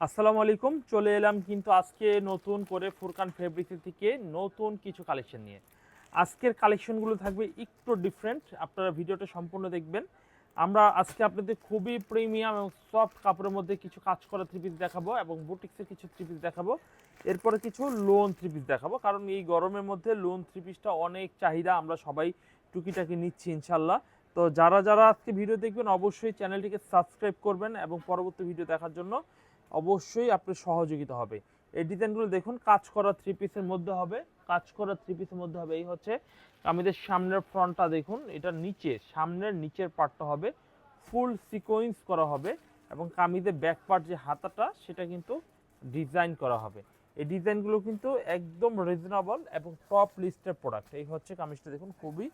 আসসালামু আলাইকুম। চলে এলাম কিন্তু আজকে নতুন করে ফুরকান ফেব্রিক্স থেকে নতুন কিছু কালেকশন নিয়ে। আজকের কালেকশনগুলো থাকবে একটু ডিফারেন্ট। আপনারা ভিডিওটা সম্পূর্ণ দেখবেন। আমরা আজকে আপনাদের খুবই প্রিমিয়াম এবং সফট কাপড়ের মধ্যে কিছু কাজ করা থ্রি পিস দেখাবো এবং বুটিক্সের কিছু থ্রি পিস দেখাবো। এরপরে কিছু লোন থ্রি পিস দেখাবো, কারণ এই গরমের মধ্যে লোন থ্রি পিসটা অনেক চাহিদা। আমরা সবাই টুকিটাকি নিচ্ছি ইনশাল্লাহ। তো যারা যারা আজকে ভিডিও দেখবেন অবশ্যই চ্যানেলটিকে সাবস্ক্রাইব করবেন এবং পরবর্তী ভিডিও দেখার জন্য অবশ্যই আপনার সহযোগিতা হবে। এই ডিজাইনগুলো দেখুন, কাজ করা থ্রি পিসের মধ্যে হবে, কাজ করা থ্রি পিসের মধ্যে হবে। এই হচ্ছে কামিজের সামনের ফ্রন্টটা দেখুন, এটা নিচে সামনের নিচের পার্টটা হবে ফুল সিকোয়েন্স করা হবে এবং কামিজের ব্যাক পার্ট যে হাতাটা সেটা কিন্তু ডিজাইন করা হবে। এই ডিজাইনগুলো কিন্তু একদম রিজনেবল এবং টপ লিস্টের প্রোডাক্ট। এই হচ্ছে কামিজটা দেখুন, খুবই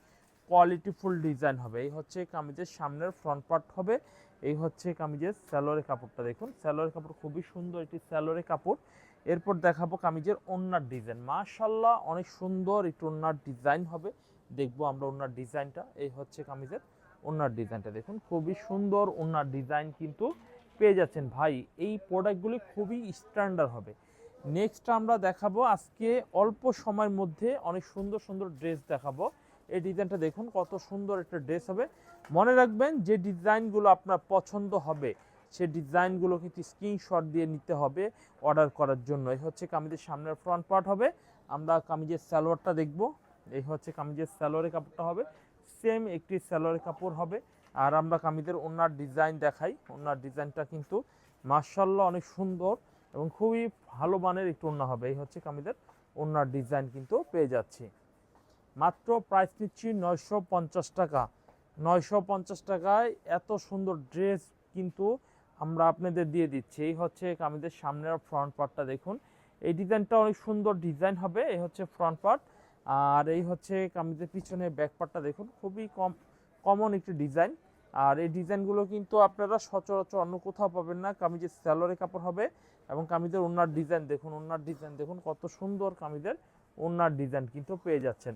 কোয়ালিটিফুল ডিজাইন হবে। এই হচ্ছে কামিজের সামনের ফ্রন্ট পার্ট হবে। এই হচ্ছে কামিজের স্যালোয়ারের কাপড়টা দেখুন, স্যালোয়ারের কাপড় খুবই সুন্দর একটি স্যালোয়ারের কাপড়। এরপর দেখাবো কামিজের ওড়নার ডিজাইন, মাশাআল্লাহ অনেক সুন্দর একটু ওড়নার ডিজাইন হবে। দেখবো আমরা ওড়নার ডিজাইনটা। এই হচ্ছে কামিজের ওড়নার ডিজাইনটা দেখুন, খুবই সুন্দর ওড়নার ডিজাইন কিন্তু পেয়ে যাচ্ছেন। ভাই এই প্রোডাক্টগুলি খুবই স্ট্যান্ডার্ড হবে। নেক্সট আমরা দেখাবো আজকে অল্প সময়ের মধ্যে অনেক সুন্দর সুন্দর ড্রেস দেখাবো। এই ডিজাইনটা দেখুন, কত সুন্দর একটা ড্রেস হবে। মনে রাখবেন যে ডিজাইনগুলো আপনার পছন্দ হবে সে ডিজাইনগুলো কিন্তু স্ক্রিনশট দিয়ে নিতে হবে অর্ডার করার জন্য। এই হচ্ছে কামিজের সামনের ফ্রন্ট পার্ট হবে। আমরা কামিজের সালোয়ারটা দেখব। এই হচ্ছে কামিজের সালোয়ারের কাপড়টা হবে, সেম একটি সালোয়ারের কাপড় হবে। আর আমরা কামিজের ওড়নার ডিজাইন দেখাই। ওড়নার ডিজাইনটা কিন্তু মাশাআল্লাহ অনেক সুন্দর এবং খুবই ভালো মানের একটু ওড়না হবে। এই হচ্ছে কামিজের ওড়নার ডিজাইন কিন্তু পেয়ে যাচ্ছি। মাত্র প্রাইস নিচ্ছি 950 টাকা। 950 টাকায় এত সুন্দর ড্রেস কিন্তু আমরা আপনাদের দিয়ে দিচ্ছি। এই হচ্ছে কামিজের সামনের ফ্রন্ট পার্টটা দেখুন, এই ডিজাইনটা অনেক সুন্দর ডিজাইন হবে। এই হচ্ছে ফ্রন্ট পার্ট। আর এই হচ্ছে কামিজের পিছনে ব্যাক পার্টটা দেখুন, খুবই কমন একটি ডিজাইন। আর এই ডিজাইনগুলো কিন্তু আপনারা সচরাচর অন্য কোথাও পাবেন না। কামিজের স্যালোয়ারের কাপড় হবে এবং কামিজের ওড়নার ডিজাইন দেখুন, ওড়নার ডিজাইন দেখুন কত সুন্দর। কামিজের ওড়নার ডিজাইন কিন্তু পেয়ে যাচ্ছেন।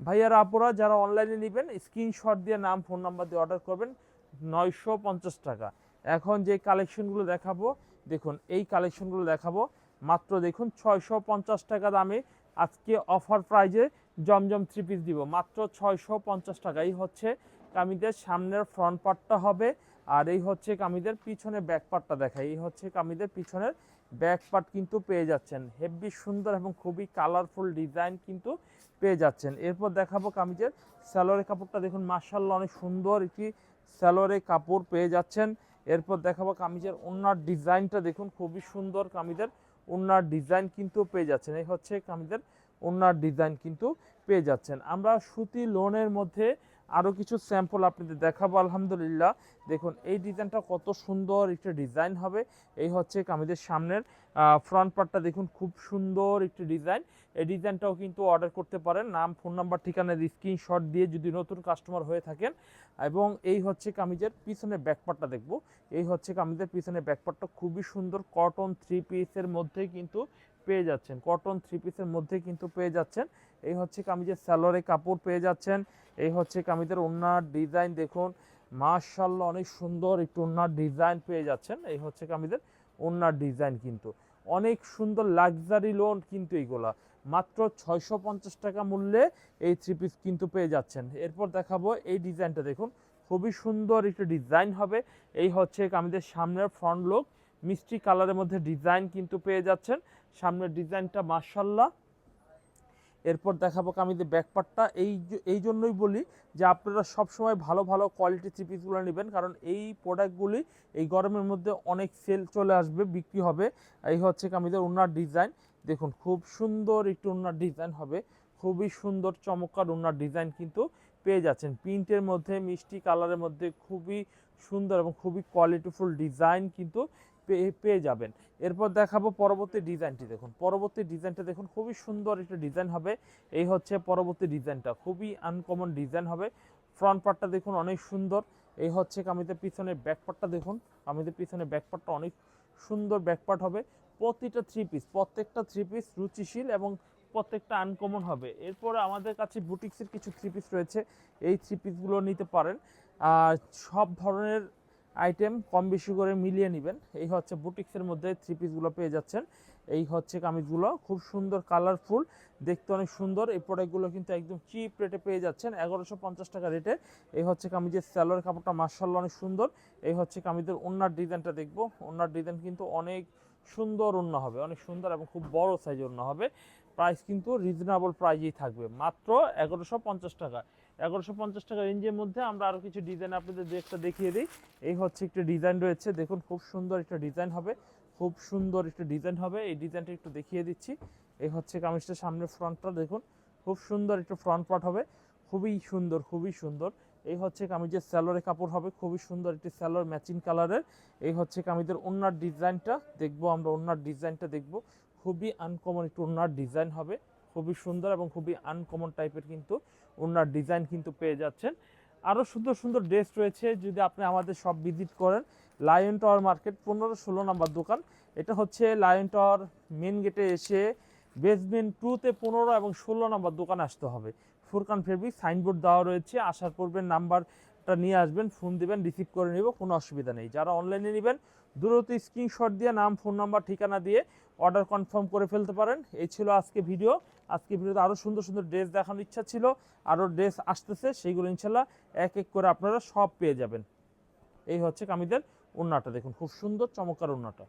ভাইয়ারা আপুরা যারা অনলাইনে নেবেন স্ক্রিনশট দিয়ে নাম ফোন নাম্বার দিয়ে অর্ডার করবেন। 950 টাকা। এখন যে কালেকশনগুলো দেখাবো দেখুন, এই কালেকশনগুলো দেখাবো মাত্র দেখুন 650 টাকা দামে। আজকে অফার প্রাইজে জমজম থ্রি পিস দিব মাত্র 650 টাকা। এই হচ্ছে কামিজের সামনের ফ্রন্ট পার্টটা হবে। আর এই হচ্ছে কামিজের পিছনে ব্যাক পার্টটা দেখাই। এই হচ্ছে কামিজের পিছনের ব্যাক পার্ট কিন্তু পেয়ে যাচ্ছেন। হেভি সুন্দর এবং খুবই কালারফুল ডিজাইন কিন্তু পেয়ে যাচ্ছেন। এরপর দেখাবো কামিজের সালোয়ারের কাপড়টা দেখুন, মাশাআল্লাহ অনেক সুন্দর একটি সালোয়ারের কাপড় পেয়ে যাচ্ছেন। এরপর দেখাবো কামিজের ওড়নার ডিজাইনটা দেখুন, খুবই সুন্দর কামিজের ওড়নার ডিজাইন কিন্তু পেয়ে যাচ্ছেন। এই হচ্ছে কামিজের ওড়নার ডিজাইন কিন্তু পেয়ে যাচ্ছেন। আমরা সুতি লোনের মধ্যে আরও কিছু স্যাম্পল আপনাদের দেখাবো আলহামদুলিল্লাহ। দেখুন এই ডিজাইনটা কত সুন্দর একটা ডিজাইন হবে। এই হচ্ছে কামিজের সামনের ফ্রন্ট পার্টটা দেখুন, খুব সুন্দর একটি ডিজাইন। এই ডিজাইনটাও কিন্তু অর্ডার করতে পারেন নাম ফোন নাম্বার ঠিকানার স্ক্রিনশট দিয়ে যদি নতুন কাস্টমার হয়ে থাকেন। এবং এই হচ্ছে কামিজের পিছনে ব্যাকপার্টটা দেখব। এই হচ্ছে কামিজের পিছনে ব্যাকপার্টটা খুবই সুন্দর কটন থ্রি পিসের মধ্যে কিন্তু পেয়ে যাচ্ছেন। কটন থ্রি পিসের মধ্যে কিন্তু পেয়ে যাচ্ছেন। এই হচ্ছে কামিজের সালোয়ারের কাপড় পেয়ে যাচ্ছেন। এই হচ্ছে কামিজের ওড়নার ডিজাইন দেখুন, মাশাআল্লাহ অনেক সুন্দর একটু ওড়নার ডিজাইন পেয়ে যাচ্ছেন। এই হচ্ছে কামিজের ওড়নার ডিজাইন কিন্তু অনেক সুন্দর লাক্সারি লোন কিন্তু এইগুলা মাত্র 650 টাকা মূল্যে এই থ্রি পিস কিন্তু পেয়ে যাচ্ছেন। এরপর দেখাবো এই ডিজাইনটা দেখুন, খুবই সুন্দর একটি ডিজাইন হবে। এই হচ্ছে কামিজের সামনের ফ্রন্ট লুক, মিষ্টি কালারের মধ্যে ডিজাইন কিন্তু পেয়ে যাচ্ছেন। সামনের ডিজাইনটা মাশাআল্লাহ। এরপর দেখাবো কামিজের ব্যাকপার্টটা। এই জন্যই বলি যে আপনারা সবসময় ভালো ভালো কোয়ালিটি থ্রি পিসগুলো নেবেন, কারণ এই প্রোডাক্টগুলি এই গরমের মধ্যে অনেক সেল চলে আসবে, বিক্রি হবে। এই হচ্ছে কামিজের ওড়নার ডিজাইন দেখুন, খুব সুন্দর একটু ওড়নার ডিজাইন হবে। খুবই সুন্দর চমৎকার ওড়নার ডিজাইন কিন্তু পেয়ে যাচ্ছেন। প্রিন্টের মধ্যে মিষ্টি কালারের মধ্যে খুবই সুন্দর এবং খুবই কোয়ালিটিফুল ডিজাইন কিন্তু পেয়ে যাবেন। এরপর দেখাবো পরবর্তী ডিজাইনটি দেখুন, পরবর্তী ডিজাইনটা দেখুন খুবই সুন্দর একটা ডিজাইন হবে। এই হচ্ছে পরবর্তী ডিজাইনটা, খুবই আনকমন ডিজাইন হবে। ফ্রন্ট পার্টটা দেখুন অনেক সুন্দর। এই হচ্ছে কামিজের পিছনের ব্যাক পার্টটা দেখুন, কামিজের পিছনে ব্যাক পার্টটা অনেক সুন্দর ব্যাক পার্ট হবে। প্রত্যেকটা থ্রি পিস রুচিশীল এবং প্রত্যেকটা আনকমন হবে। এরপরে আমাদের কাছে বুটিক্সের কিছু থ্রি পিস রয়েছে, এই থ্রি পিসগুলো নিতে পারেন। আর সব ধরনের আইটেম কম বেশি করে মিলিয়ে নেবেন। এই হচ্ছে বুটিক্সের মধ্যে থ্রি পিসগুলো পেয়ে যাচ্ছেন। এই হচ্ছে কামিজগুলো খুব সুন্দর কালারফুল, দেখতে অনেক সুন্দর। এই প্রোডাক্টগুলো কিন্তু একদম চিপ রেটে পেয়ে যাচ্ছেন 1150 টাকা রেটে। এই হচ্ছে কামিজের স্যালোয়ার কাপড়টা মাশাআল্লাহ অনেক সুন্দর। এই হচ্ছে কামিজের ওড়নার ডিজাইনটা দেখবো। ওড়নার ডিজাইন কিন্তু অনেক সুন্দর ওড়না হবে, অনেক সুন্দর এবং খুব বড় সাইজের ওড়না হবে। প্রাইস কিন্তু রিজনেবল প্রাইজেই থাকবে, মাত্র 1150 টাকা। 1150 টাকা রেঞ্জের মধ্যে আমরা আরও কিছু ডিজাইন আপনাদের একটা দেখিয়ে দিই। এই হচ্ছে একটা ডিজাইন রয়েছে, দেখুন খুব সুন্দর একটা ডিজাইন হবে, খুব সুন্দর একটা ডিজাইন হবে। এই ডিজাইনটা একটু দেখিয়ে দিচ্ছি। এই হচ্ছে কামিজটার সামনের ফ্রন্টটা দেখুন, খুব সুন্দর একটা ফ্রন্ট পার্ট হবে, খুবই সুন্দর, খুবই সুন্দর। এই হচ্ছে কামিজের স্যালোয়ারের কাপড় হবে, খুবই সুন্দর একটি স্যালোয়ার ম্যাচিং কালারের। এই হচ্ছে কামিজের ওড়নার ডিজাইনটা দেখবো আমরা, ওড়নার ডিজাইনটা দেখবো, খুবই আনকমন একটু ওড়নার ডিজাইন হবে, খুবই সুন্দর এবং খুবই আনকমন টাইপের কিন্তু ওড়নার ডিজাইন কিন্তু পেয়ে যাচ্ছেন। আরও সুন্দর সুন্দর ড্রেস রয়েছে, যদি আপনি আমাদের সব ভিজিট করেন। লায়ন টাওয়ার মার্কেট 15-16 নম্বর দোকান। এটা হচ্ছে লায়ন টাওয়ার মেন গেটে এসে বেসমেন্ট 2-তে 15 এবং 16 নম্বর দোকান আসতে হবে। ফুরকান ফেব্রিক সাইনবোর্ড দেওয়া রয়েছে, আসার পূর্বে নাম্বারটা নিয়ে আসবেন, ফোন দিবেন, রিসিভ করে নেব, কোনো অসুবিধা নেই। যারা অনলাইনে নেবেন দ্রুত স্ক্রিনশট দিয়ে নাম, ফোন নাম্বার, ঠিকানা দিয়ে অর্ডার কনফার্ম করে ফেলতে পারেন। এই ছিল আজকে ভিডিও। আজকে ভিডিওতে আরও সুন্দর সুন্দর ড্রেস দেখানোর ইচ্ছা ছিল, আরও ড্রেস আসতেছে, সেইগুলো ইনশাল্লাহ এক এক করে আপনারা সব পেয়ে যাবেন। এই হচ্ছে কামিজের ওড়নাটা দেখুন, খুব সুন্দর চমৎকার ওড়নাটা।